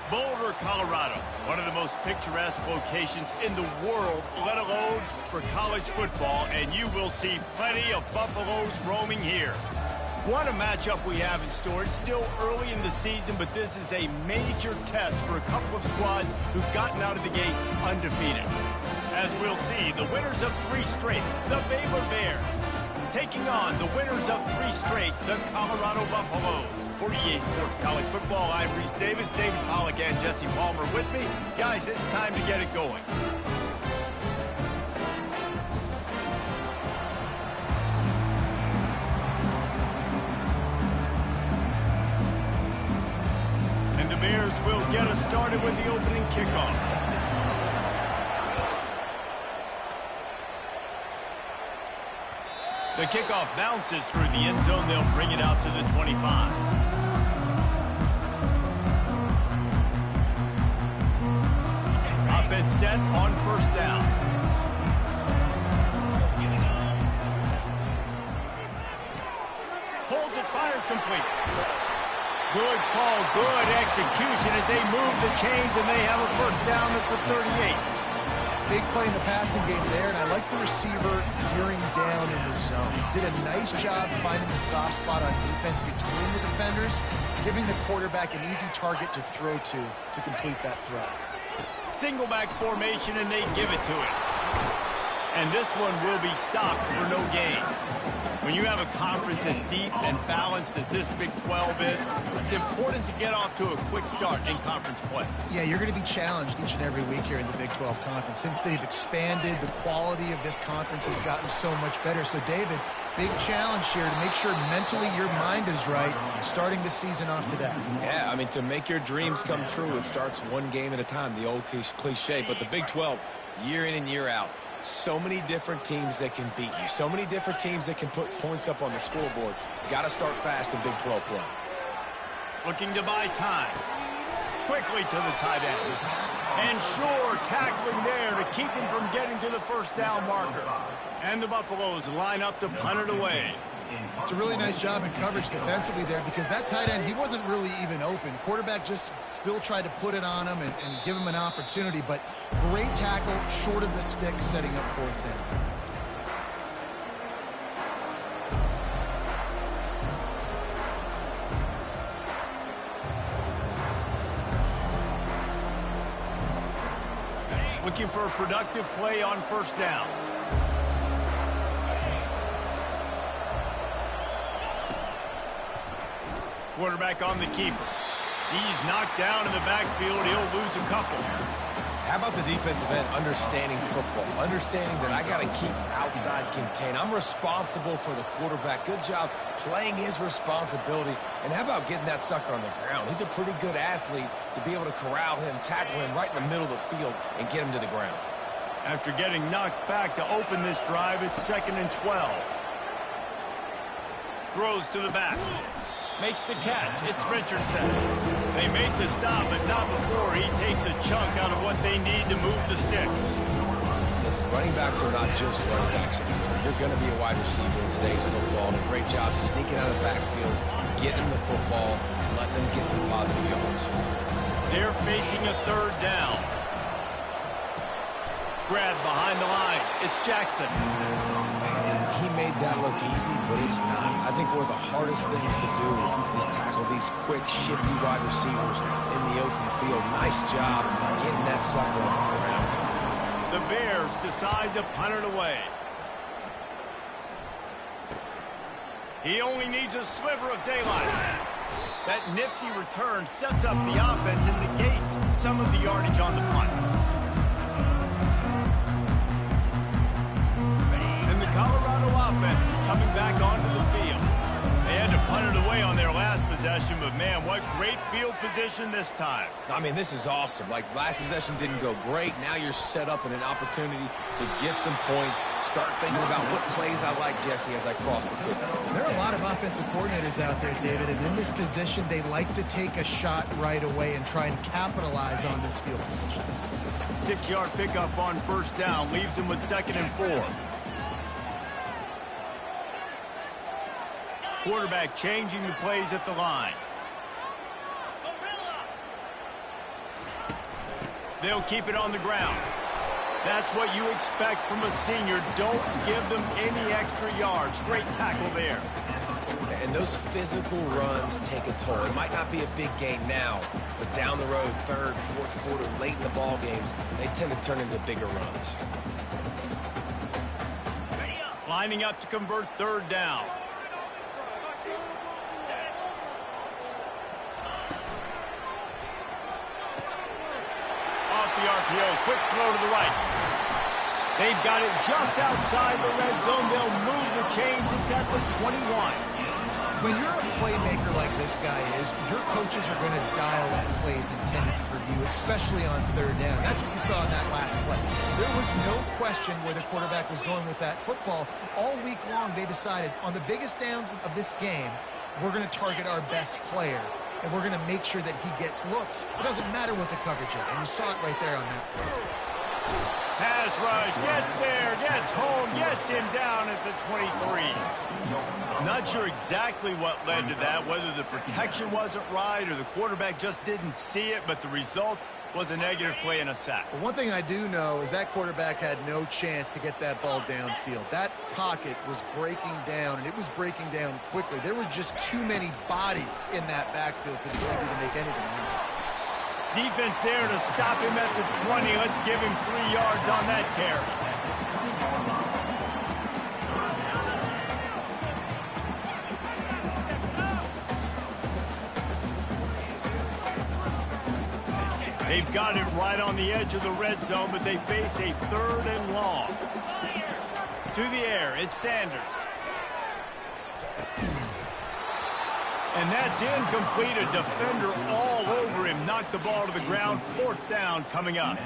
Boulder, Colorado, one of the most picturesque locations in the world, let alone for college football, and you will see plenty of Buffaloes roaming here. What a matchup we have in store. It's still early in the season, but this is a major test for a couple of squads who've gotten out of the gate undefeated. As we'll see, the winners of 3 straight, the Baylor Bears, taking on the winners of 3 straight, the Colorado Buffaloes. For EA Sports College Football, I'm Reese Davis, David Pollack, and Jesse Palmer with me. Guys, it's time to get it going. And the Bears will get us started with the opening kickoff. The kickoff bounces through the end zone. They'll bring it out to the 25. Offense set on first down. Pulls it, fired, complete. Good call, good execution as they move the chains, and they have a first down at the 38. Big play in the passing game there, and I like the receiver gearing down in the zone. Did a nice job finding the soft spot on defense between the defenders, giving the quarterback an easy target to throw to complete that throw. Single back formation, and they give it to him. And this one will be stopped for no gain. When you have a conference as deep and balanced as this Big 12 is, it's important to get off to a quick start in conference play. Yeah, you're going to be challenged each and every week here in the Big 12 Conference. Since they've expanded, the quality of this conference has gotten so much better. So, David, big challenge here to make sure mentally your mind is right starting the season off today. Yeah, I mean, to make your dreams come true, it starts one game at a time, the old cliche. But the Big 12, year in and year out, so many different teams that can beat you. So many different teams that can put points up on the scoreboard. Got to start fast in Big 12 play. Looking to buy time. Quickly to the tight end. And sure, tackling there to keep him from getting to the first down marker. And the Buffaloes line up to punt it away. It's a really nice job in coverage defensively there because that tight end, he wasn't really even open. Quarterback just still tried to put it on him and give him an opportunity, but great tackle, short of the stick, setting up fourth down. Looking for a productive play on first down. Quarterback on the keeper. He's knocked down in the backfield. He'll lose a couple. How about the defensive end understanding football? Understanding that I got to keep outside contain. I'm responsible for the quarterback. Good job playing his responsibility. And how about getting that sucker on the ground? He's a pretty good athlete to be able to corral him, tackle him right in the middle of the field, and get him to the ground. After getting knocked back to open this drive, it's 2nd and 12. Throws to the back. Makes the catch. It's Richardson. They make the stop, but not before he takes a chunk out of what they need to move the sticks. Listen, running backs are not just running backs anymore. You're going to be a wide receiver in today's football, and a great job sneaking out of the backfield, getting them the football, letting them get some positive yards. They're facing a third down. Grab behind the line. It's Jackson. He made that look easy, but it's not. I think one of the hardest things to do is tackle these quick, shifty wide receivers in the open field. Nice job getting that sucker on the ground. The Bears decide to punt it away. He only needs a sliver of daylight. That nifty return sets up the offense and negates some of the yardage on the punt. Colorado offense is coming back onto the field. They had to punt it away on their last possession, but man, what great field position this time. I mean, this is awesome. Like, last possession didn't go great. Now you're set up in an opportunity to get some points. Start thinking about what plays I like, Jesse, as I cross the field. There are a lot of offensive coordinators out there, David, and in this position, they like to take a shot right away and try and capitalize on this field position. 6-yard pickup on first down leaves them with 2nd and 4. Quarterback changing the plays at the line. They'll keep it on the ground. That's what you expect from a senior. Don't give them any extra yards. Great tackle there. And those physical runs take a toll. It might not be a big gain now, but down the road, third, fourth quarter, late in the ball games, they tend to turn into bigger runs. Lining up to convert third down. Off the RPO, quick throw to the right. They've got it just outside the red zone. They'll move the chains. It's at the 21. When you're a playmaker like this guy is, your coaches are going to dial up plays intended for you, especially on third down. That's what you saw in that last play. There was no question where the quarterback was going with that football. All week long, they decided on the biggest downs of this game, we're going to target our best player, and we're going to make sure that he gets looks. It doesn't matter what the coverage is, and you saw it right there on that play. Pass rush, gets there, gets home, gets him down at the 23. Not sure exactly what led to that, whether the protection wasn't right or the quarterback just didn't see it, but the result was a negative play and a sack. But one thing I do know is that quarterback had no chance to get that ball downfield. That pocket was breaking down, and it was breaking down quickly. There were just too many bodies in that backfield for the DB to make anything happen. Defense there to stop him at the 20. Let's give him 3 yards on that carry. They've got it right on the edge of the red zone, but they face a 3rd and long. To the air, it's Sanders. And that's incomplete. A defender all over him. Knocked the ball to the ground. 4th down coming up.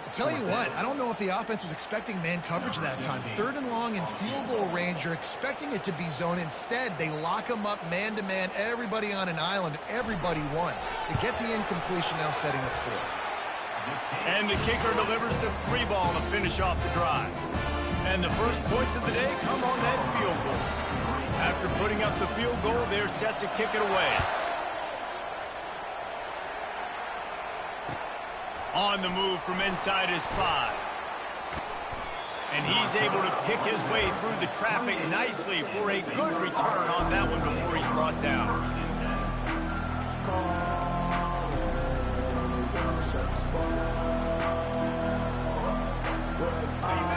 I'll tell you what, I don't know if the offense was expecting man coverage that time. 3rd and long in field goal range. You're expecting it to be zone. Instead, they lock them up man-to-man. Everybody on an island. Everybody won. To get the incompletion, now setting up 4th. And the kicker delivers the 3 ball to finish off the drive. And the first points of the day come on that field goal. After putting up the field goal, they're set to kick it away. On the move from inside his 5. And he's able to pick his way through the traffic nicely for a good return on that one before he's brought down.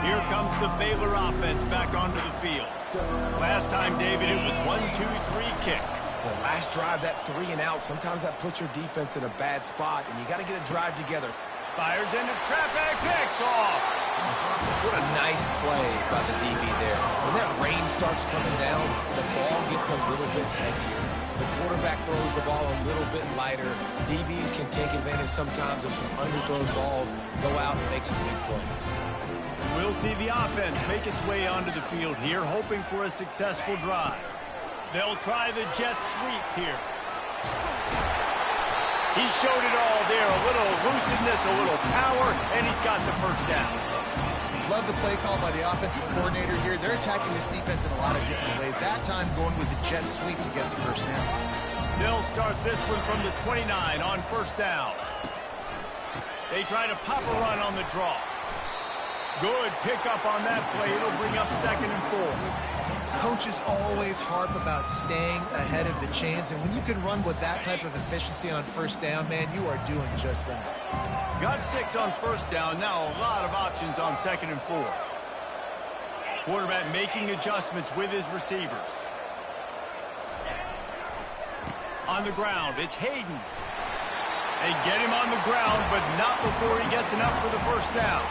Here comes the Baylor offense back onto the field. Last time, David, it was 1-2-3 kick. The last drive, that 3 and out, sometimes that puts your defense in a bad spot, and you got to get a drive together. Fires into traffic, picked off. What a nice play by the DB there. When that rain starts coming down, the ball gets a little bit heavier. The quarterback throws the ball a little bit lighter. DBs can take advantage sometimes of some underthrown balls, go out and make some big plays. We'll see the offense make its way onto the field here, hoping for a successful drive. They'll try the jet sweep here. He showed it all there, a little elusiveness, a little power, and he's got the first down. Love the play call by the offensive coordinator here. They're attacking this defense in a lot of different ways. That time going with the jet sweep to get the first down. They'll start this one from the 29 on first down. They try to pop a run on the draw. Good pickup on that play. It'll bring up 2nd and 4. Coaches always harp about staying ahead of the chains, and when you can run with that type of efficiency on first down, man, you are doing just that. Got 6 on first down. Now a lot of options on 2nd and 4. Quarterback making adjustments with his receivers. On the ground, it's Hayden. They get him on the ground, but not before he gets enough for the first down.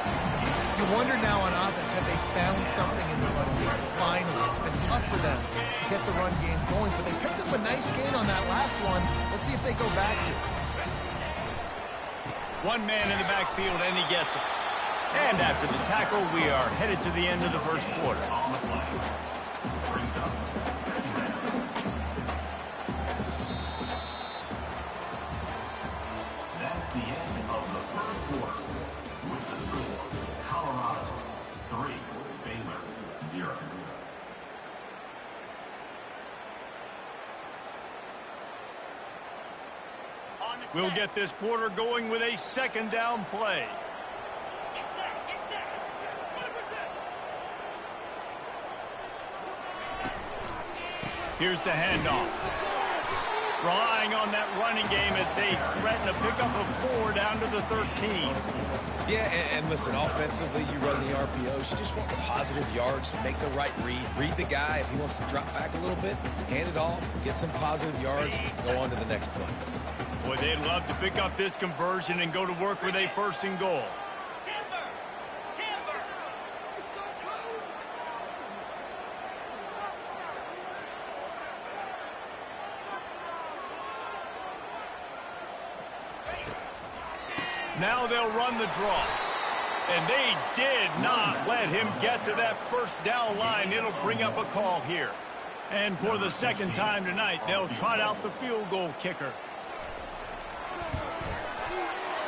You wonder now on offense, have they found something in the run game? Finally, it's been tough for them to get the run game going, but they picked up a nice gain on that last one. Let's see if they go back to it. 1 man in the backfield, and he gets it. And after the tackle, we are headed to the end of the first quarter. That's the end of the first quarter. With the score, Colorado 3, Baylor 0. On the We'll get this quarter going with a second down play. Here's the handoff. Relying on that running game as they threaten a pickup of 4 down to the 13. Yeah, and listen, offensively, you run the RPOs. You just want positive yards, make the right read the guy. If he wants to drop back a little bit, hand it off, get some positive yards, go on to the next play. Boy, they'd love to pick up this conversion and go to work with a 1st and goal. Now they'll run the draw. And they did not let him get to that 1st down line. It'll bring up a call here. And for the 2nd time tonight, they'll trot out the field goal kicker.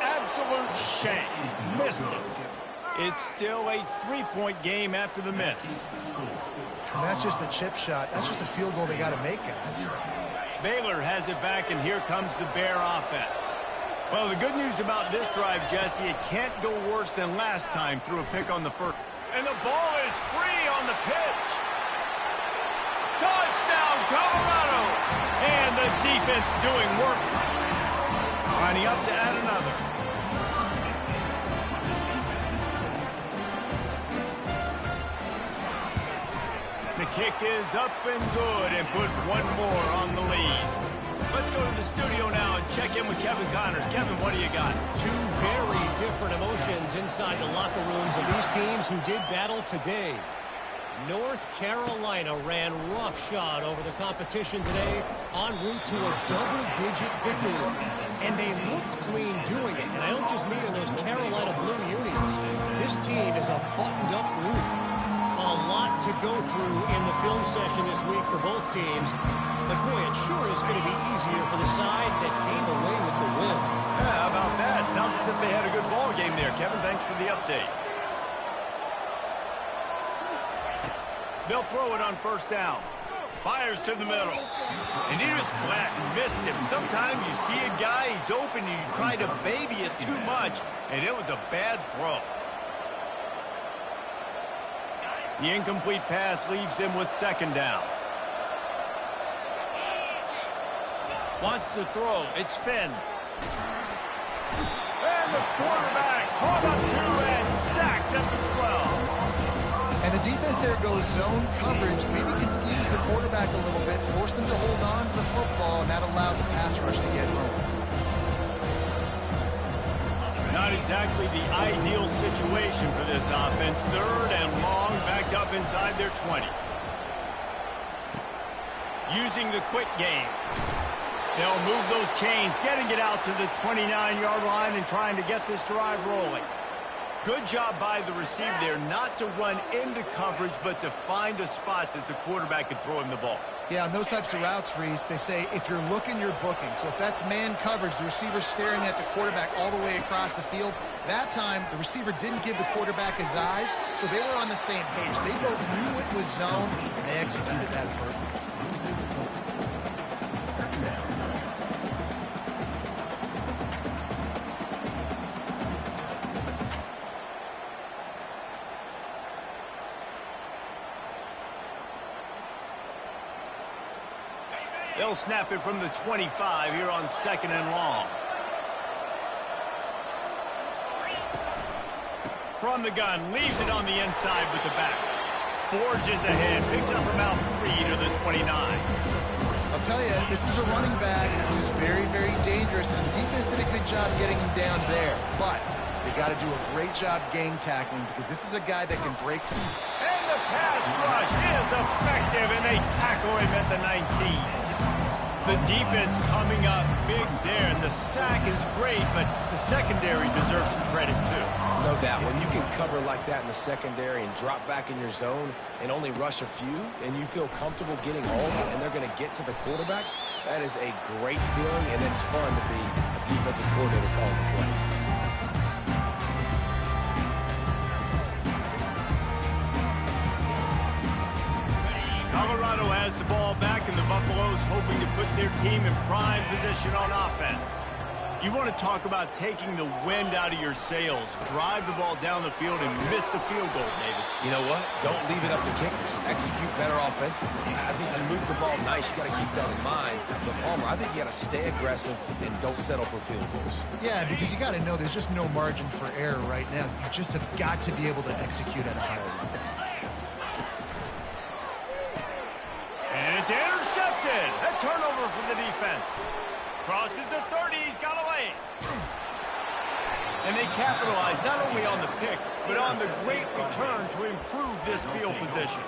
Absolute shame. Missed it. It's still a 3-point game after the miss. And that's just the chip shot. That's just a field goal they got to make, guys. Baylor has it back, and here comes the Bear offense. Well, the good news about this drive, Jesse, it can't go worse than last time through a pick on the 1st. And the ball is free on the pitch. Touchdown, Colorado! And the defense doing work. Lining up to add another. The kick is up and good and puts one more on the lead. Let's go to the studio now and check in with Kevin Connors. Kevin, what do you got? Two very different emotions inside the locker rooms of these teams who did battle today. North Carolina ran roughshod over the competition today en route to a double-digit victory. And they looked clean doing it. And I don't just mean in those Carolina blue unis. This team is a buttoned-up group. A lot to go through in the film session this week for both teams. But, boy, it sure is going to be easier for the side that came away with the win. Yeah, how about that? Sounds as if they had a good ball game there. Kevin, thanks for the update. They'll throw it on 1st down. Fires to the middle. And he just flat and missed him. Sometimes you see a guy, he's open, and you try to baby it too much, and it was a bad throw. The incomplete pass leaves him with 2nd down. Wants to throw. It's Finn. And the quarterback caught up to and sacked at the 12. And the defense there goes zone coverage, maybe confused the quarterback a little bit, forced him to hold on to the football, and that allowed the pass rush to get home. Not exactly the ideal situation for this offense. 3rd and long, backed up inside their 20. Using the quick game. They'll move those chains, getting it out to the 29-yard line and trying to get this drive rolling. Good job by the receiver there not to run into coverage, but to find a spot that the quarterback could throw him the ball. Yeah, on those types of routes, Reese, they say if you're looking, you're booking. So if that's man coverage, the receiver's staring at the quarterback all the way across the field. That time, the receiver didn't give the quarterback his eyes, so they were on the same page. They both knew it was zone, and they executed that perfectly. They'll snap it from the 25 here on 2nd and long. From the gun, leaves it on the inside with the back. Forges ahead, picks up about 3 to the 29. I'll tell you, this is a running back who's very, very dangerous, and the defense did a good job getting him down there. But they got to do a great job gang tackling because this is a guy that can break team. And the pass rush is effective, and they tackle him at the 19. The defense coming up big there, and the sack is great, but the secondary deserves some credit too. No doubt. When you can cover like that in the secondary and drop back in your zone and only rush a few, and you feel comfortable getting home and they're going to get to the quarterback, that is a great feeling, and it's fun to be a defensive coordinator calling the plays. Colorado has the ball back, and the Buffaloes hoping to put their team in prime position on offense. You want to talk about taking the wind out of your sails. Drive the ball down the field and miss the field goal, David. You know what? Don't leave it up to kickers. Execute better offensively. I think you move the ball nice. You got to keep that in mind. But, Palmer, I think you got to stay aggressive and don't settle for field goals. Yeah, because you got to know there's just no margin for error right now. You just have got to be able to execute at a higher level. And it's intercepted. A turnover for the defense. Crosses the 30. He's got away. And they capitalize not only on the pick, but on the great return to improve this field position.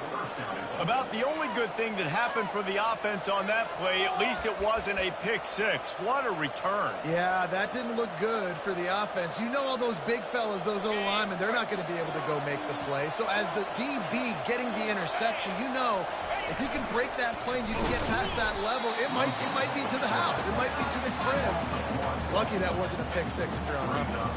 About the only good thing that happened for the offense on that play, at least it wasn't a pick six. What a return. Yeah, that didn't look good for the offense. You know all those big fellas, those O-linemen, they're not going to be able to go make the play. So as the DB getting the interception, you know if you can break that plane, you can get past that level, it might be to the house. It might be to the crib. Lucky that wasn't a pick six if you're on offense.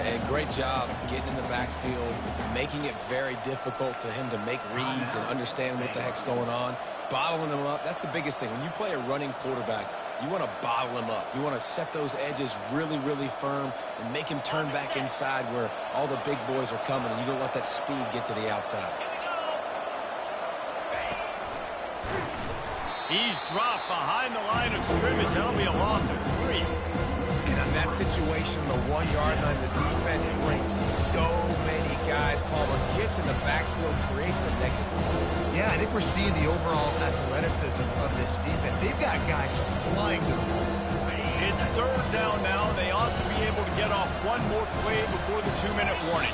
And great job getting in the backfield, making it very difficult to him to make reads and understand what the heck's going on, bottling him up. That's the biggest thing. When you play a running quarterback, you want to bottle him up. You want to set those edges really, really firm and make him turn back inside where all the big boys are coming, and you don't let that speed get to the outside. He's dropped behind the line of scrimmage. That'll be a loss of 3. And in that situation, the 1 yard line, the defense brings so many guys. Palmer gets in the backfield, creates a negative play. Yeah, I think we're seeing the overall athleticism of this defense. They've got guys flying to the ball. It's third down now. They ought to be able to get off one more play before the 2-minute warning.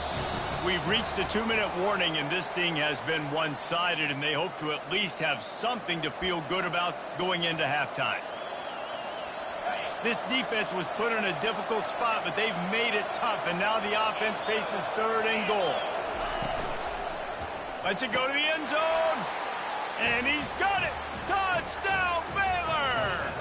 We've reached the 2-minute warning, and this thing has been one-sided, and they hope to at least have something to feel good about going into halftime. This defense was put in a difficult spot, but they've made it tough, and now the offense faces third and goal. Lets it go to the end zone, and he's got it. Touchdown, Baylor!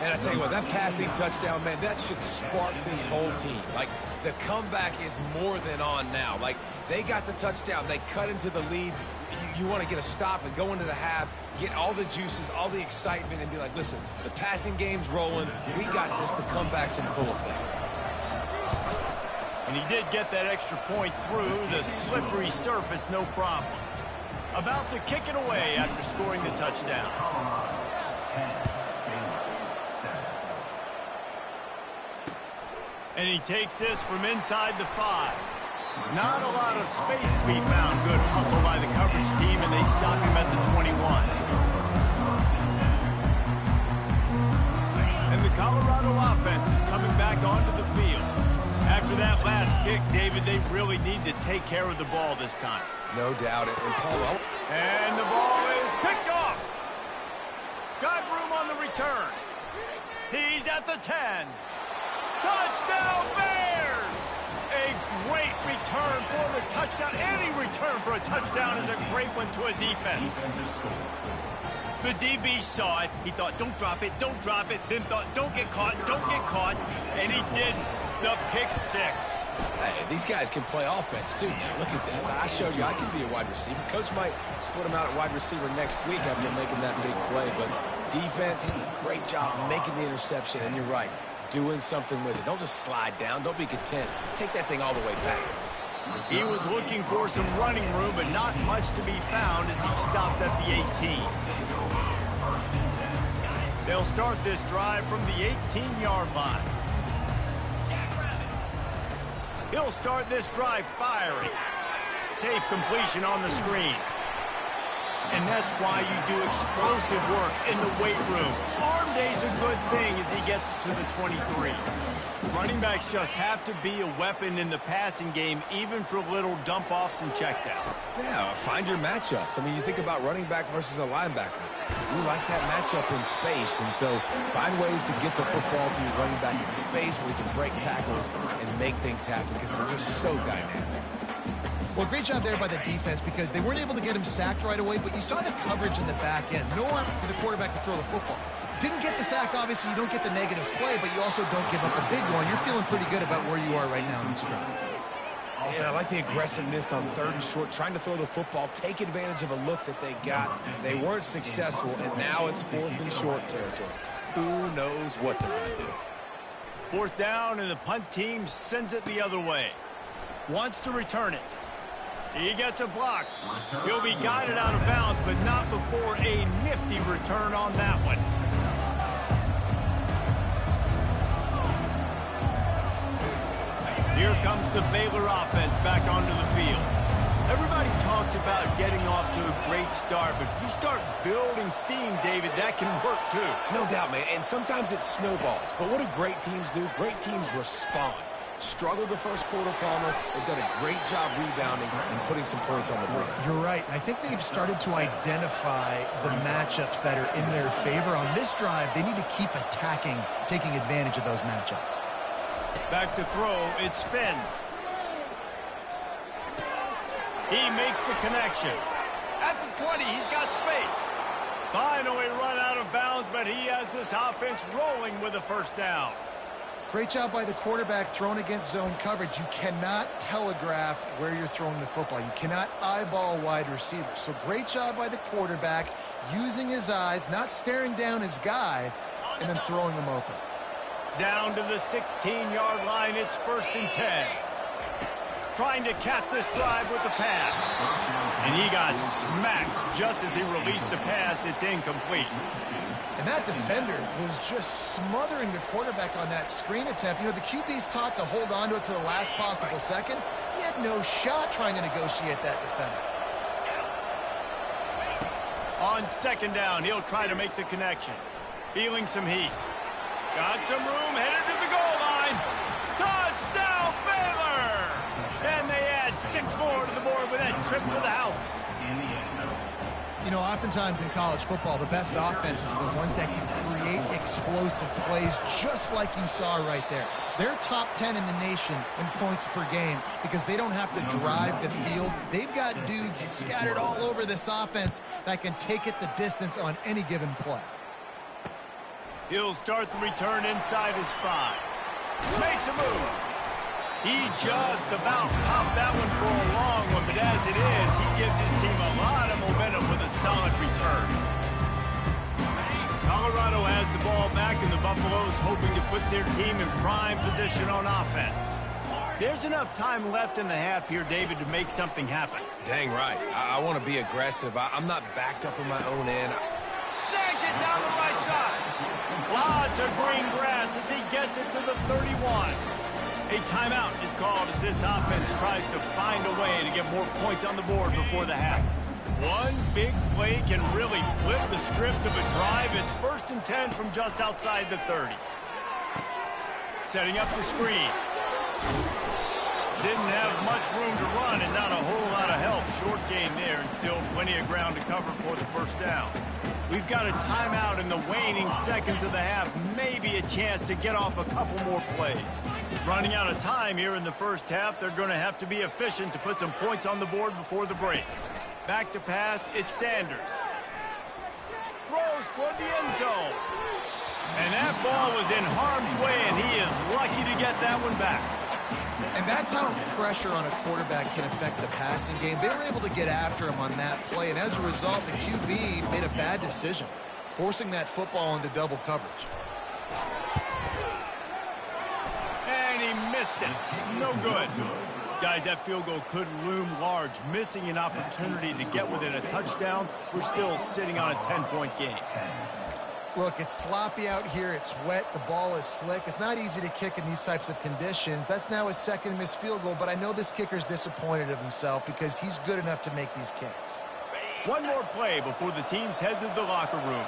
And I tell you what, that passing touchdown, man, that should spark this whole team. Like, the comeback is more than on now. Like, they got the touchdown. They cut into the lead. You want to get a stop and go into the half, get all the juices, all the excitement, and be like, listen, the passing game's rolling. We got this. The comeback's in full effect. And he did get that extra point through the slippery surface, no problem. About to kick it away after scoring the touchdown. And he takes this from inside the 5. Not a lot of space to be found. Good hustle by the coverage team, and they stop him at the 21. And the Colorado offense is coming back onto the field. After that last pick, David, they really need to take care of the ball this time. No doubt. And Paul, and the ball is picked off. Got room on the return. He's at the 10. Touchdown, Bears! A great return for the touchdown. Any return for a touchdown is a great one to a defense. The DB saw it. He thought, don't drop it, don't drop it. Then thought, don't get caught, don't get caught. And he did the pick 6. Hey, these guys can play offense, too. Now, look at this. I showed you I can be a wide receiver. Coach might split him out at wide receiver next week after making that big play. But defense, great job making the interception. And you're right, doing something with it. Don't just slide down. Don't be content. Take that thing all the way back. He was looking for some running room, but not much to be found as he stopped at the 18. They'll start this drive from the 18-yard line. He'll start this drive firing. Safe completion on the screen. And that's why you do explosive work in the weight room. Arm day's a good thing as he gets to the 23. Running backs just have to be a weapon in the passing game, even for little dump-offs and checkdowns. Yeah, find your matchups. I mean, you think about running back versus a linebacker. We like that matchup in space, and so find ways to get the football to your running back in space where he can break tackles and make things happen because they're just so dynamic. Well, great job there by the defense because they weren't able to get him sacked right away, but you saw the coverage in the back end. Nowhere for the quarterback to throw the football. Didn't get the sack, obviously. You don't get the negative play, but you also don't give up a big one. You're feeling pretty good about where you are right now in this drive. And I like the aggressiveness on 3rd and short, trying to throw the football, take advantage of a look that they got. They weren't successful, and now it's 4th and short territory. Who knows what they're going to do? Fourth down, and the punt team sends it the other way. Wants to return it. He gets a block. He'll be guided out of bounds, but not before a nifty return on that one. Here comes the Baylor offense back onto the field. Everybody talks about getting off to a great start, but if you start building steam, David, that can work too. No doubt, man, and sometimes it snowballs. But what do great teams do? Great teams respond. Struggled the first quarter, Palmer. They've done a great job rebounding and putting some points on the board. You're right. I think they've started to identify the matchups that are in their favor. On this drive, they need to keep attacking, taking advantage of those matchups. Back to throw, it's Finn. He makes the connection. At the 20, he's got space. Finally run out of bounds, but he has this offense rolling with a first down. Great job by the quarterback throwing against zone coverage. You cannot telegraph where you're throwing the football. You cannot eyeball wide receivers. So great job by the quarterback using his eyes, not staring down his guy, and then throwing him open. Down to the 16-yard line, it's 1st and 10. Trying to cap this drive with the pass. And he got smacked just as he released the pass. It's incomplete. And that defender was just smothering the quarterback on that screen attempt. You know, the QB's taught to hold on to it to the last possible second. He had no shot trying to negotiate that defender. On 2nd down, he'll try to make the connection. Feeling some heat. Got some room, headed to the goal line. Touchdown, Baylor! And they add 6 more to the board with that trip to the house. You know, oftentimes in college football, the best offenses are the ones that can create explosive plays, just like you saw right there. They're top 10 in the nation in points per game because they don't have to drive the field. They've got dudes scattered all over this offense that can take it the distance on any given play. He'll start the return inside his 5. Makes a move. He just about popped that one for a long one, but as it is, he gives his team a lot of momentum with a solid return. Colorado has the ball back, and the Buffaloes hoping to put their team in prime position on offense. There's enough time left in the half here, David, to make something happen. Dang right. I want to be aggressive. I'm not backed up in my own end. Snags it down the right side. Lots of green grass as he gets it to the 31. A timeout is called as this offense tries to find a way to get more points on the board before the half. One big play can really flip the script of a drive. It's 1st and 10 from just outside the 30. Setting up the screen. Didn't have much room to run and not a whole lot of help. Short gain there and still plenty of ground to cover for the first down. We've got a timeout in the waning seconds of the half. Maybe a chance to get off a couple more plays. Running out of time here in the first half. They're going to have to be efficient to put some points on the board before the break. Back to pass, it's Sanders. Throws toward the end zone. And that ball was in harm's way, and he is lucky to get that one back. And that's how pressure on a quarterback can affect the passing game. They were able to get after him on that play, and as a result, the QB made a bad decision, forcing that football into double coverage. And he missed it. No good. Guys, that field goal could loom large. Missing an opportunity to get within a touchdown. We're still sitting on a 10-point game. Look, it's sloppy out here. It's wet. The ball is slick. It's not easy to kick in these types of conditions. That's now his 2nd missed field goal, but I know this kicker's disappointed of himself because he's good enough to make these kicks. One more play before the teams head to the locker rooms.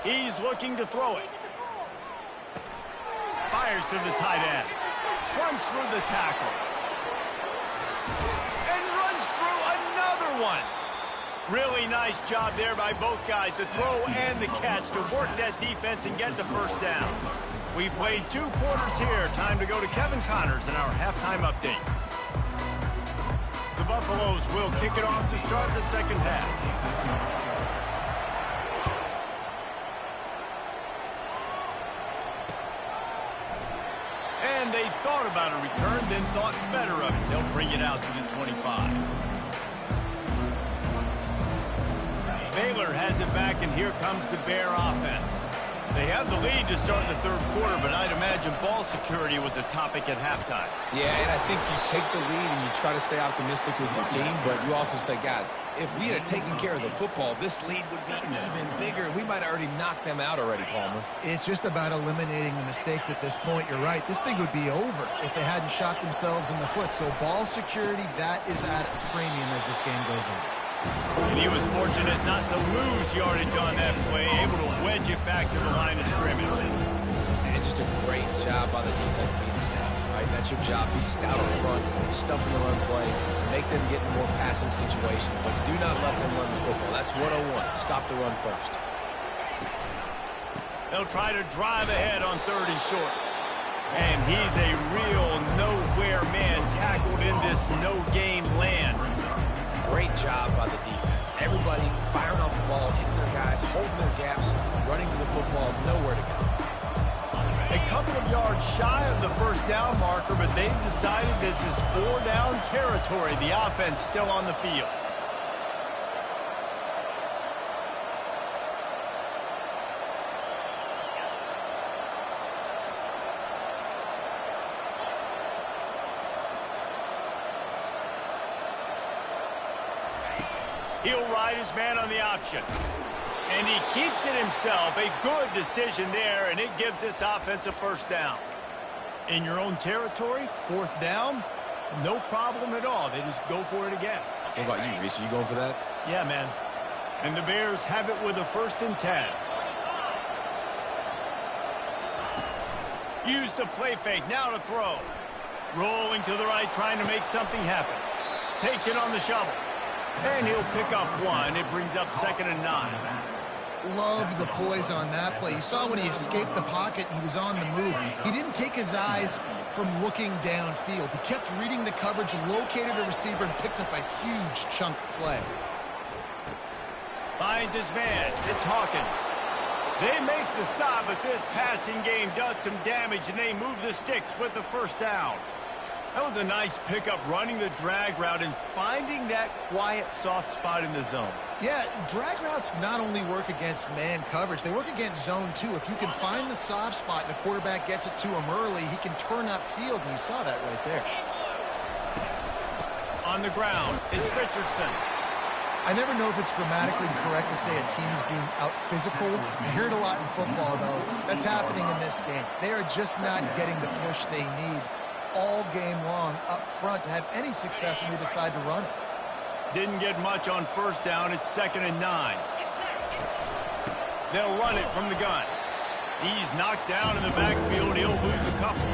He's looking to throw it. Fires to the tight end. Runs through the tackle. And runs through another one. Really nice job there by both guys to throw and the catch to work that defense and get the first down. We played 2 quarters here. Time to go to Kevin Connors in our halftime update. The Buffaloes will kick it off to start the second half. And they thought about a return, then thought better of it. They'll bring it out to the 25. Baylor has it back, and here comes the Bear offense. They have the lead to start the third quarter, but I'd imagine ball security was a topic at halftime. Yeah, and I think you take the lead and you try to stay optimistic with your team, but you also say, guys, if we had taken care of the football, this lead would be even bigger. We might have already knocked them out already, Palmer. It's just about eliminating the mistakes at this point. You're right. This thing would be over if they hadn't shot themselves in the foot. So ball security, that is at a premium as this game goes on. And he was fortunate not to lose yardage on that play, able to wedge it back to the line of scrimmage. And just a great job by the defense being stout, right? That's your job. Be stout up front, stuff in the run play, make them get in more passing situations, but do not let them run the football. That's 101. Stop the run first. They'll try to drive ahead on 3rd and short. And he's a real nowhere man tackled in this no-gain land. Great job by the defense. Everybody firing off the ball, hitting their guys, holding their gaps, running to the football, nowhere to go. A couple of yards shy of the first down marker, but they've decided this is 4-down territory. The offense still on the field. He'll ride his man on the option. And he keeps it himself. A good decision there, and it gives this offense a first down. In your own territory, 4th down, no problem at all. They just go for it again. What about you, Reese? Are you going for that? Yeah, man. And the Bears have it with a 1st and 10. Use the play fake. Now to throw. Rolling to the right, trying to make something happen. Takes it on the shovel. And he'll pick up 1. It brings up 2nd and 9. Love the poise on that play. You saw when he escaped the pocket, he was on the move. He didn't take his eyes from looking downfield. He kept reading the coverage, located a receiver, and picked up a huge chunk play. Finds his man. It's Hawkins. They make the stop, but this passing game does some damage, and they move the sticks with the 1st down. That was a nice pickup, running the drag route and finding that quiet, soft spot in the zone. Yeah, drag routes not only work against man coverage, they work against zone too. If you can find the soft spot and the quarterback gets it to him early, he can turn upfield, and you saw that right there. On the ground, it's Richardson. I never know if it's grammatically correct to say a team is being out-physical. You hear it a lot in football, though. That's happening in this game. They are just not getting the push they need all game long up front to have any success when they decide to run it. Didn't get much on 1st down. It's 2nd and 9. They'll run it from the gun. He's knocked down in the backfield. He'll lose a couple.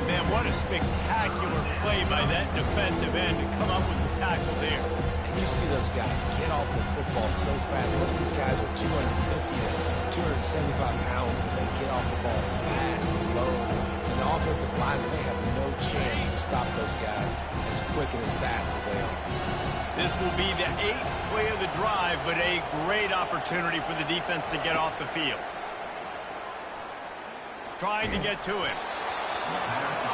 Man, what a spectacular play by that defensive end to come up with the tackle there. And you see those guys get off the football so fast. Most of these guys are 250 to 275 pounds, but they get off the ball fast and low. And the offensive linemen, they have no chance to stop those guys as quick and as fast as they are. This will be the 8th play of the drive, but a great opportunity for the defense to get off the field. Trying to get to him.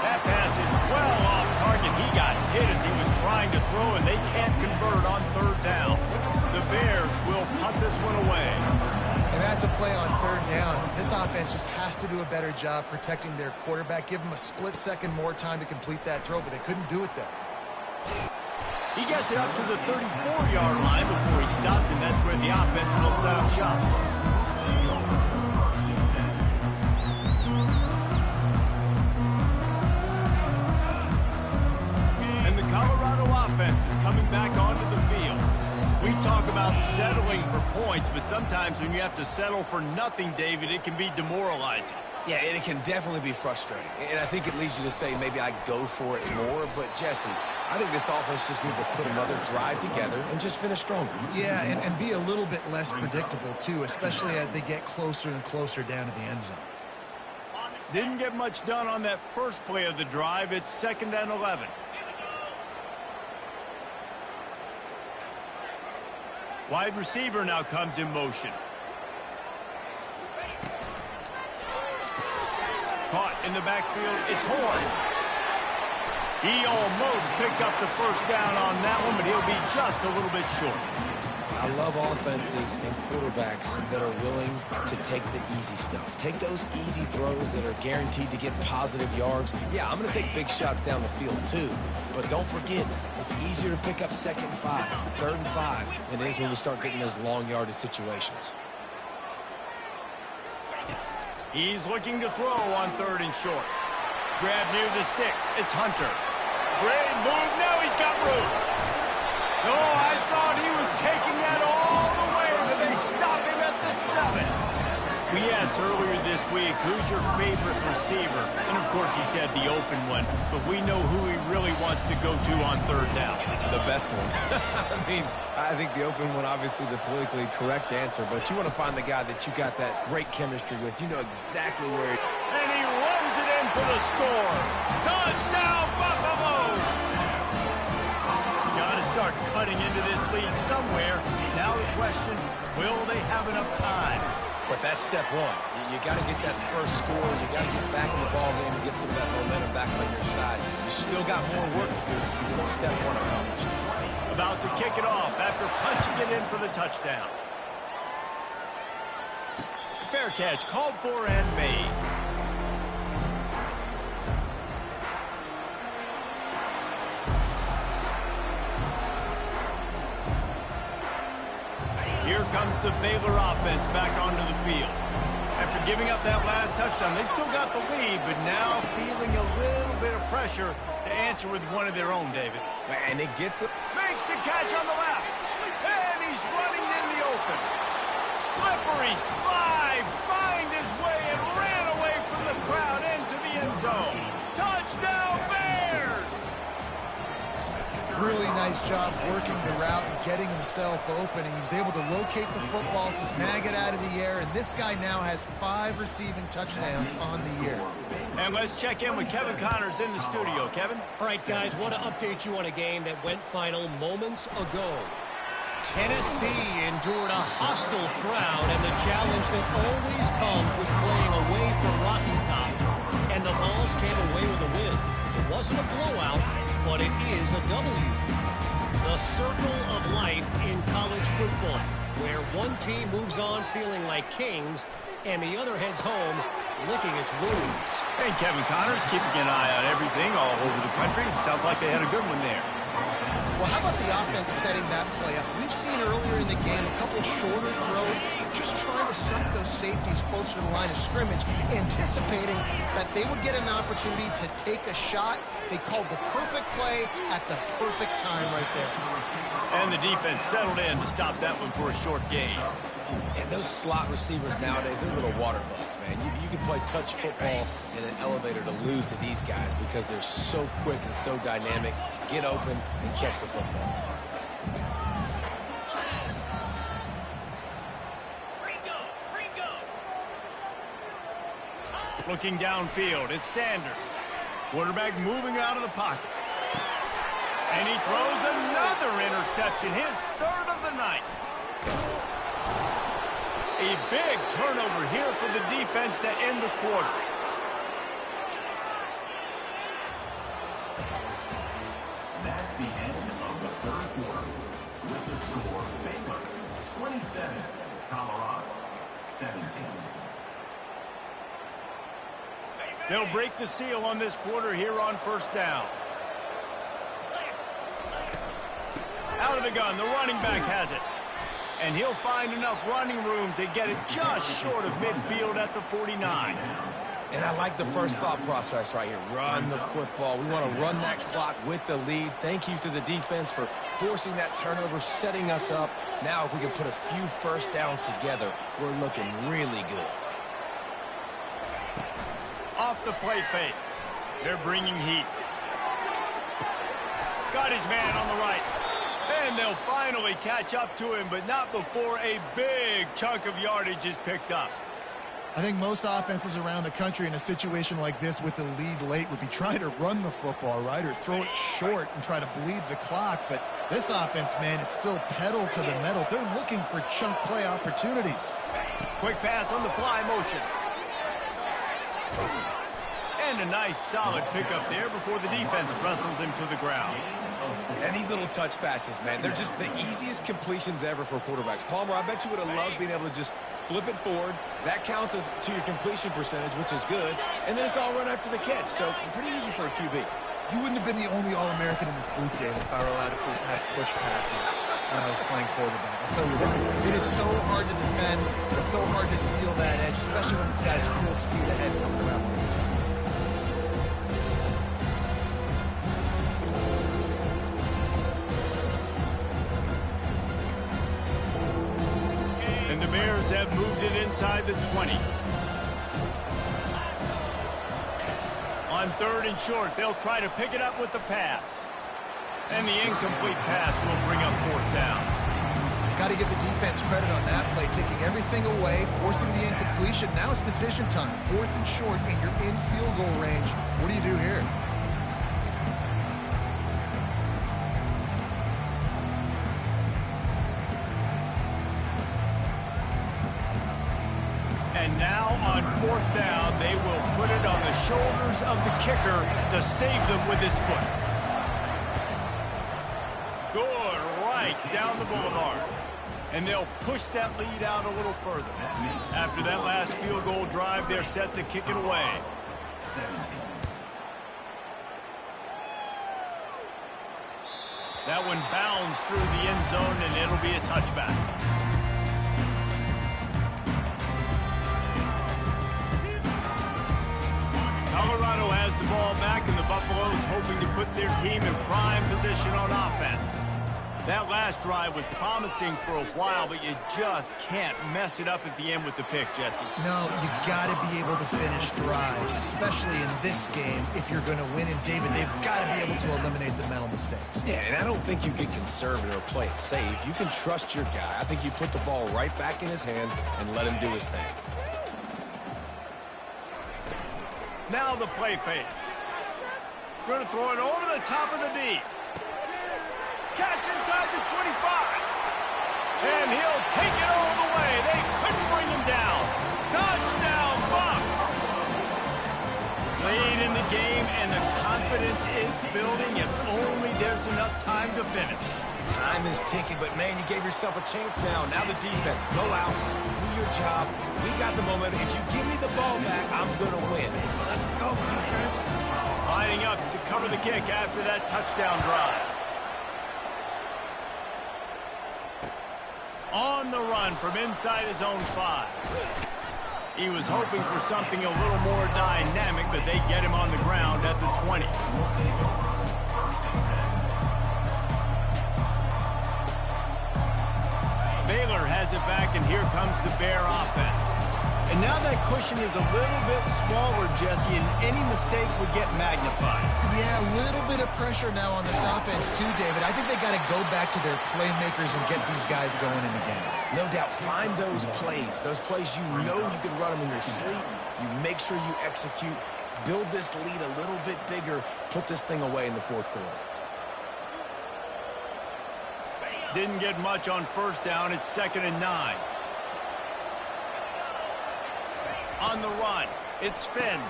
That pass is well off target. He got hit as he was trying to throw, and they can't convert on 3rd down. The Bears will punt this one away. And that's a play on 3rd down. This offense just has to do a better job protecting their quarterback. Give them a split second more time to complete that throw, but they couldn't do it there. He gets it up to the 34-yard line before he stopped, and that's where the offense will set up shop. And the Colorado offense is coming back onto the field. We talk about settling for points, but sometimes when you have to settle for nothing, David, it can be demoralizing. Yeah, and it can definitely be frustrating. And I think it leads you to say maybe I go for it more. But, Jesse, I think this offense just needs to put another drive together and just finish stronger. Yeah, and be a little bit less predictable, too, especially as they get closer and closer down to the end zone. Didn't get much done on that first play of the drive. It's 2nd and 11. Wide receiver now comes in motion. Caught in the backfield. It's Horn. He almost picked up the 1st down on that one, but he'll be just a little bit short. I love offenses and quarterbacks that are willing to take the easy stuff. Take those easy throws that are guaranteed to get positive yards. Yeah, I'm going to take big shots down the field too, but don't forget, it's easier to pick up 2nd and 5, 3rd and 5 than it is when we start getting those long yardage situations. He's looking to throw on 3rd and short. Grab near the sticks. It's Hunter. Great move. Now he's got room. Oh, I thought he was taking that all the way, but they stop him at the 7. We asked earlier this week, who's your favorite receiver? And, of course, he said the open one, but we know who he really wants to go to on 3rd down. The best one. I mean, I think the open one, obviously the politically correct answer, but you want to find the guy that you got that great chemistry with. You know exactly where And he runs it in for the score. Touchdown, Buffaloes! Got to start cutting into this lead somewhere. Now the question, will they have enough time? But that's step one. You got to get that first score. You got to get back in the ball game and get some of that momentum back on your side. You still got more work to do, but step one accomplished. About to kick it off after punching it in for the touchdown. Fair catch called for and made. Here comes the Baylor offense back onto the field. After giving up that last touchdown, they've still got the lead, but now feeling a little bit of pressure to answer with one of their own, David. And it gets it. Makes the catch on the left. And he's running in the open. Slippery slide. Find his way and ran away from the crowd into the end zone. Touchdown, Bears! Really nice job working the route and getting himself open. And he was able to locate the football, snag it out of the air, and this guy now has 5 receiving touchdowns on the year. And let's check in with Kevin Connors in the studio. Kevin? All right, guys, want to update you on a game that went final moments ago. Tennessee endured a hostile crowd and the challenge that always comes with playing away from Rocky Top. And the Vols came away with a win. It wasn't a blowout, but it is a W. The circle of life in college football, where one team moves on feeling like kings and the other heads home licking its wounds. And Kevin Connors keeping an eye on everything all over the country. Sounds like they had a good one there. Well, how about the offense setting that play up? We've seen earlier in the game a couple shorter throws, just trying to suck those safeties closer to the line of scrimmage, anticipating that they would get an opportunity to take a shot. They called the perfect play at the perfect time right there. And the defense settled in to stop that one for a short gain. And those slot receivers nowadays, they're little water bugs, man. You can play touch football in an elevator to lose to these guys because they're so quick and so dynamic. Get open and catch the football. Looking downfield, it's Sanders. Quarterback moving out of the pocket. And he throws another interception, his 3rd of the night. A big turnover here for the defense to end the quarter. That's the end of the 3rd quarter. With the score, Baylor 27, Colorado 17. They'll break the seal on this quarter here on 1st down. Out of the gun, the running back has it. And he'll find enough running room to get it just short of midfield at the 49. And I like the first thought process right here. Run the football. We want to run that clock with the lead. Thank you to the defense for forcing that turnover, setting us up. Now if we can put a few first downs together, we're looking really good. Off the play fake. They're bringing heat. Got his man on the right. And they'll finally catch up to him, but not before a big chunk of yardage is picked up. I think most offenses around the country in a situation like this with the lead late would be trying to run the football, right, or throw it short and try to bleed the clock. But this offense, man, it's still pedal to the metal. They're looking for chunk play opportunities. Quick pass on the fly motion. And a nice solid pickup there before the defense wrestles him to the ground. And these little touch passes, man, they're just the easiest completions ever for quarterbacks. Palmer, I bet you would have loved being able to just flip it forward. That counts as to your completion percentage, which is good. And then it's all run after the catch, so pretty easy for a QB. You wouldn't have been the only All-American in this booth, David, if I were allowed to have push passes when I was playing quarterback. I'll tell you what, it is so hard to defend. It's so hard to seal that edge, especially when this guy's full speed ahead coming around the inside. And the Bears have moved it inside the 20. On 3rd and short, they'll try to pick it up with the pass. And the incomplete pass will bring up 4th down. Got to give the defense credit on that play, taking everything away, forcing the incompletion. Now it's decision time. 4th and short, and you're in field goal range. What do you do here? And now on 4th down, they will put it on the shoulders of the kicker to save them with his foot. Good, right down the boulevard. And they'll push that lead out a little further. After that last field goal drive, they're set to kick it away. That one bounds through the end zone, and it'll be a touchback. Colorado has the ball back, and the Buffaloes hoping to put their team in prime position on offense. That last drive was promising for a while, but you just can't mess it up at the end with the pick, Jesse. No, you got to be able to finish drives, especially in this game. If you're going to win, and David, they've got to be able to eliminate the mental mistakes. Yeah, and I don't think you get conservative or play it safe. You can trust your guy. I think you put the ball right back in his hands and let him do his thing. Now the play fake. Going to throw it over the top of the D. Catch inside the 25. And he'll take it all the way. They couldn't bring him down. Touchdown, Bucs. Late in the game, and the confidence is building. If only there's enough time to finish. Time is ticking, but, man, you gave yourself a chance now. Now the defense, go out, do your job. We got the momentum. If you give me the ball back, I'm going to win. Let's go, defense. Lining up to cover the kick after that touchdown drive. On the run from inside his own 5. He was hoping for something a little more dynamic, but they get him on the ground at the 20. Baylor has it back, and here comes the Bear offense. And now that cushion is a little bit smaller, Jesse, and any mistake would get magnified. Yeah, a little bit of pressure now on this offense too, David. I think they got to go back to their playmakers and get these guys going in the game. No doubt, find those plays you know you can run them in your sleep. You make sure you execute, build this lead a little bit bigger, put this thing away in the 4th quarter. Didn't get much on 1st down. It's 2nd and 9. On the run, it's Finn.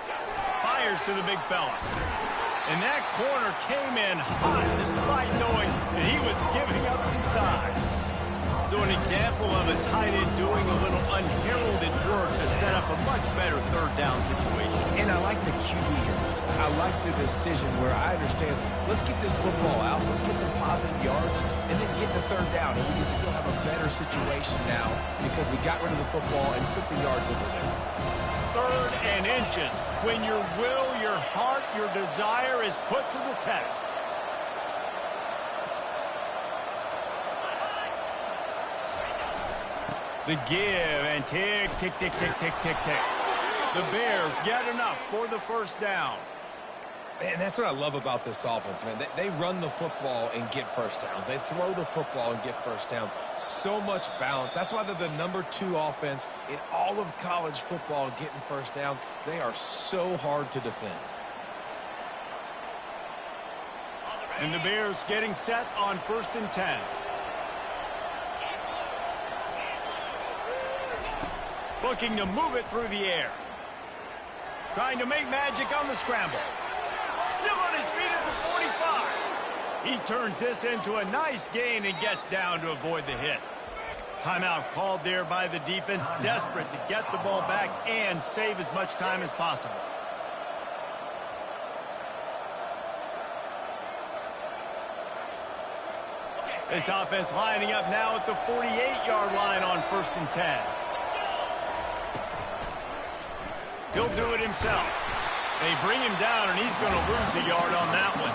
Fires to the big fella. And that corner came in hot despite knowing that he was giving up some size. So an example of a tight end doing a little unheralded work to set up a much better 3rd down situation. And I like the QB here. I like the decision where I understand, let's get this football out, let's get some positive yards, and then get to 3rd down, and we can still have a better situation now because we got rid of the football and took the yards over there. 3rd and inches. When your will, your heart, your desire is put to the test. The give and tick, tick, tick, tick, tick, tick, tick. The Bears get enough for the 1st down. And that's what I love about this offense, man. They run the football and get 1st downs. They throw the football and get 1st downs. So much balance. That's why they're the number 2 offense in all of college football getting 1st downs. They are so hard to defend. And the Bears getting set on 1st and 10. Looking to move it through the air. Trying to make magic on the scramble. Still on his feet at the 45. He turns this into a nice gain and gets down to avoid the hit. Timeout called there by the defense, desperate to get the ball back and save as much time as possible. This offense lining up now at the 48-yard line on 1st and 10. He'll do it himself. They bring him down, and he's going to lose a yard on that one.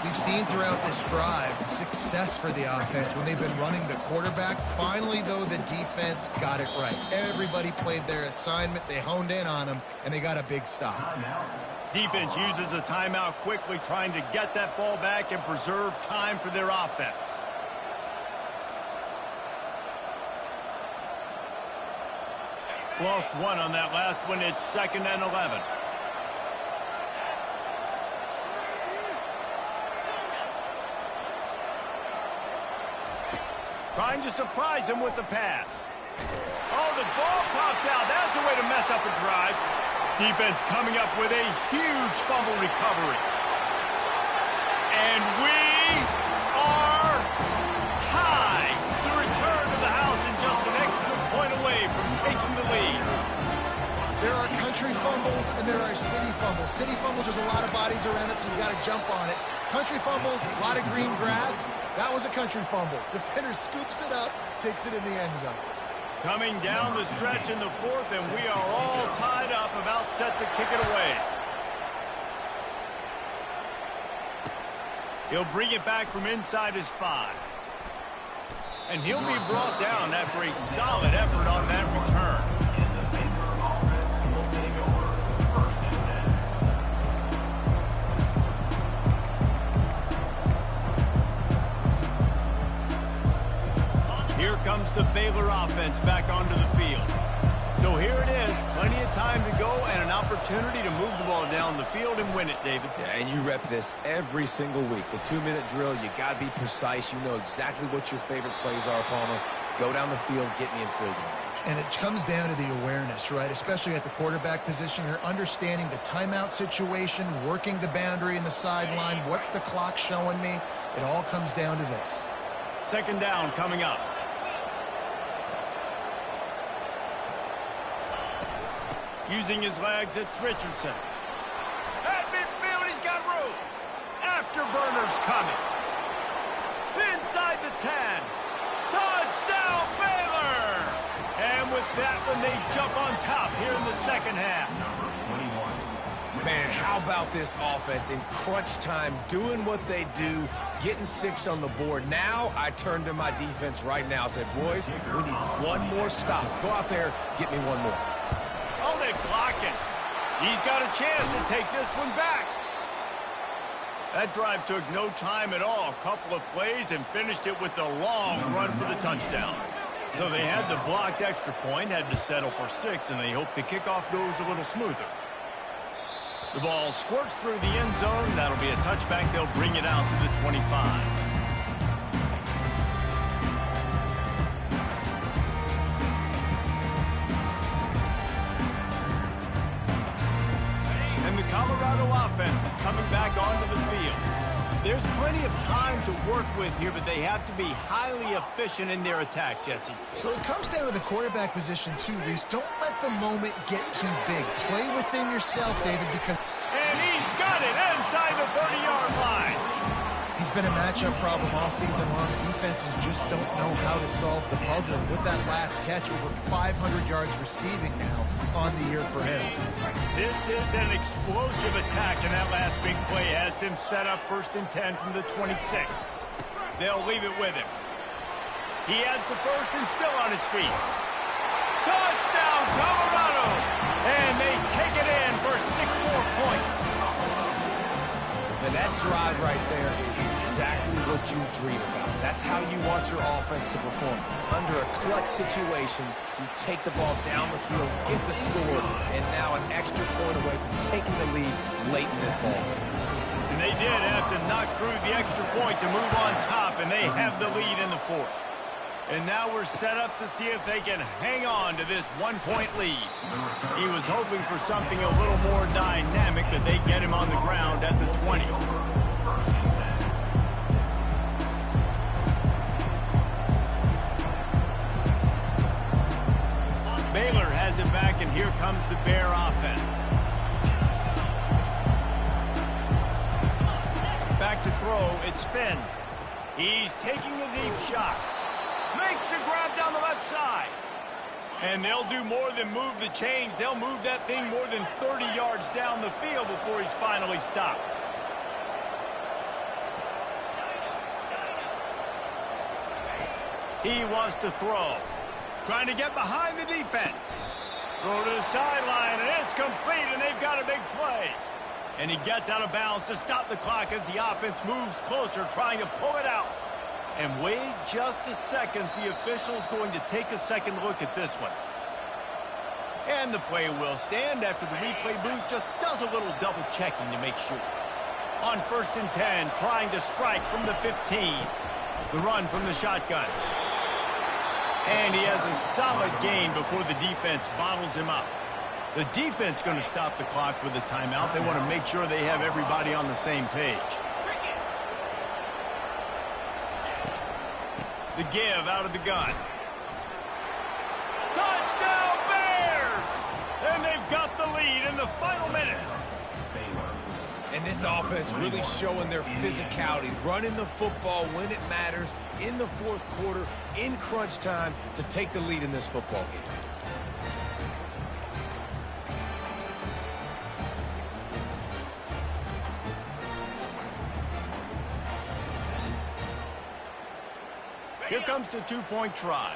We've seen throughout this drive success for the offense when they've been running the quarterback. Finally, though, the defense got it right. Everybody played their assignment. They honed in on him, and they got a big stop. Defense uses a timeout quickly, trying to get that ball back and preserve time for their offense. Lost one on that last one. It's 2nd and 11. Trying to surprise him with the pass. Oh, the ball popped out. That's a way to mess up a drive. Defense coming up with a huge fumble recovery. And we are tied. The return to the house and just an extra point away from taking the lead. There are country fumbles and there are city fumbles. City fumbles, there's a lot of bodies around it, so you got to jump on it. Country fumbles, a lot of green grass. That was a country fumble. Defender scoops it up, takes it in the end zone. Coming down the stretch in the 4th, and we are all tied up, about set to kick it away. He'll bring it back from inside his 5. And he'll be brought down after a solid effort on that return. Here comes the Baylor offense back onto the field. So here it is, plenty of time to go and an opportunity to move the ball down the field and win it, David. Yeah, and you rep this every single week. The 2-minute drill, you got to be precise. You know exactly what your favorite plays are, Palmer. Go down the field, get me in field goal. And it comes down to the awareness, right? Especially at the quarterback position. You're understanding the timeout situation, working the boundary in the sideline. What's the clock showing me? It all comes down to this. 2nd down coming up. Using his legs, it's Richardson. At midfield, he's got room. Afterburner's coming. Inside the 10. Touchdown, Baylor! And with that one, they jump on top here in the 2nd half. Man, how about this offense in crunch time, doing what they do, getting 6 on the board. Now I turn to my defense right now. I said, boys, we need one more stop. Go out there, get me one more. Oh, they block it. He's got a chance to take this one back. That drive took no time at all. A couple of plays and finished it with a long run for the touchdown. So they had the blocked extra point, had to settle for 6, and they hope the kickoff goes a little smoother. The ball squirts through the end zone. That'll be a touchback. They'll bring it out to the 25. And the Colorado offense is coming back onto the field. There's plenty of time to work with here, but they have to be highly efficient in their attack, Jesse. So it comes down to the quarterback position too, Reese. Don't let the moment get too big. Play within yourself, David, because... And he's got it inside the 30-yard line. He's been a matchup problem all season long. Defenses just don't know how to solve the puzzle. With that last catch, over 500 yards receiving now on the year for him. This is an explosive attack, and that last big play has them set up 1st and 10 from the 26. They'll leave it with him. He has the 1st and still on his feet. Touchdown, Colorado! And they take it in for 6 more points. And that drive right there is exactly what you dream about. That's how you want your offense to perform. Under a clutch situation, you take the ball down the field, get the score, and now an extra point away from taking the lead late in this ball. And they did have to knock through the extra point to move on top, and they have the lead in the 4th. And now we're set up to see if they can hang on to this one-point lead. He was hoping for something a little more dynamic, that they get him on the ground at the 20. Baylor has it back, and here comes the Bear offense. Back to throw, it's Finn. He's taking a deep shot. Makes the grab down the left side. And they'll do more than move the chains. They'll move that thing more than 30 yards down the field before he's finally stopped. He wants to throw. Trying to get behind the defense. Throw to the sideline, and it's complete, and they've got a big play. And he gets out of bounds to stop the clock as the offense moves closer, trying to pull it out. And wait just a second. The official's going to take a second look at this one. And the play will stand after the replay booth just does a little double checking to make sure. On 1st and 10, trying to strike from the 15. The run from the shotgun. And he has a solid gain before the defense bottles him up. The defense going to stop the clock with a timeout. They want to make sure they have everybody on the same page. The give out of the gun. Touchdown Bears! And they've got the lead in the final minute. And this offense really showing their physicality, running the football when it matters, in the 4th quarter, in crunch time, to take the lead in this football game. Here comes the 2-point try.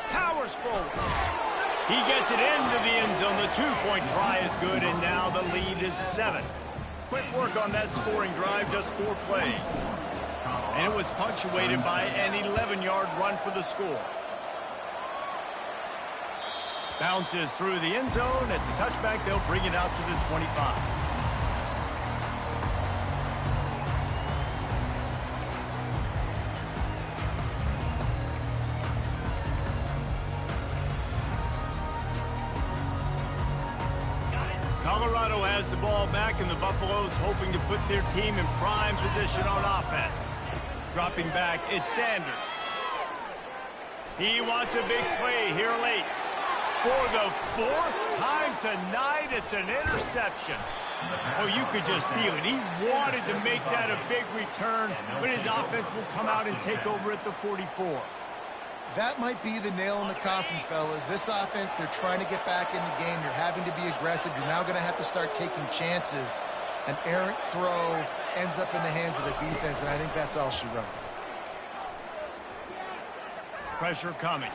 Powers forward. He gets it into the end zone. The 2-point try is good, and now the lead is 7. Quick work on that scoring drive, just 4 plays. And it was punctuated by an 11-yard run for the score. Bounces through the end zone. It's a touchback. They'll bring it out to the 25. Colorado has the ball back, and the Buffaloes hoping to put their team in prime position on offense. Dropping back, it's Sanders. He wants a big play here late. For the 4th time tonight, it's an interception. Oh, you could just feel it. He wanted to make that a big return, but his offense will come out and take over at the 44. That might be the nail in the coffin, fellas. This offense, they're trying to get back in the game. You're having to be aggressive. You're now going to have to start taking chances. An errant throw ends up in the hands of the defense, and I think that's all she wrote. Pressure coming.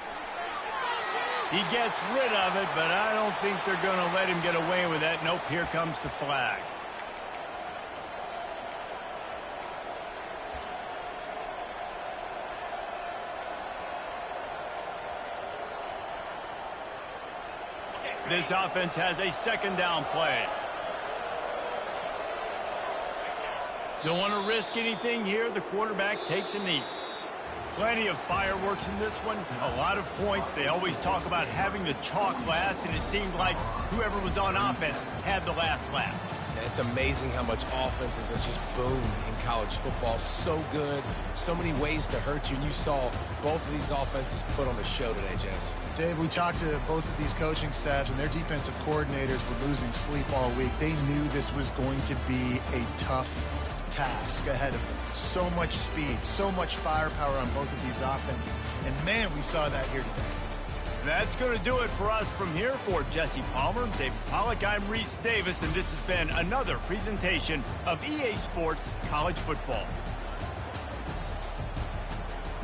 He gets rid of it, but I don't think they're going to let him get away with that. Nope, here comes the flag. This offense has a 2nd down play. Don't want to risk anything here. The quarterback takes a knee. Plenty of fireworks in this one. A lot of points. They always talk about having the chalk last, and it seemed like whoever was on offense had the last laugh. It's amazing how much offense has just boomed in college football. So good, so many ways to hurt you, and you saw both of these offenses put on a show today, Jess. Dave, we talked to both of these coaching staffs, and their defensive coordinators were losing sleep all week. They knew this was going to be a tough task ahead of them. So much speed, so much firepower on both of these offenses. And, man, we saw that here today. That's going to do it for us from here. For Jesse Palmer, David Pollack, I'm Reese Davis, and this has been another presentation of EA Sports College Football.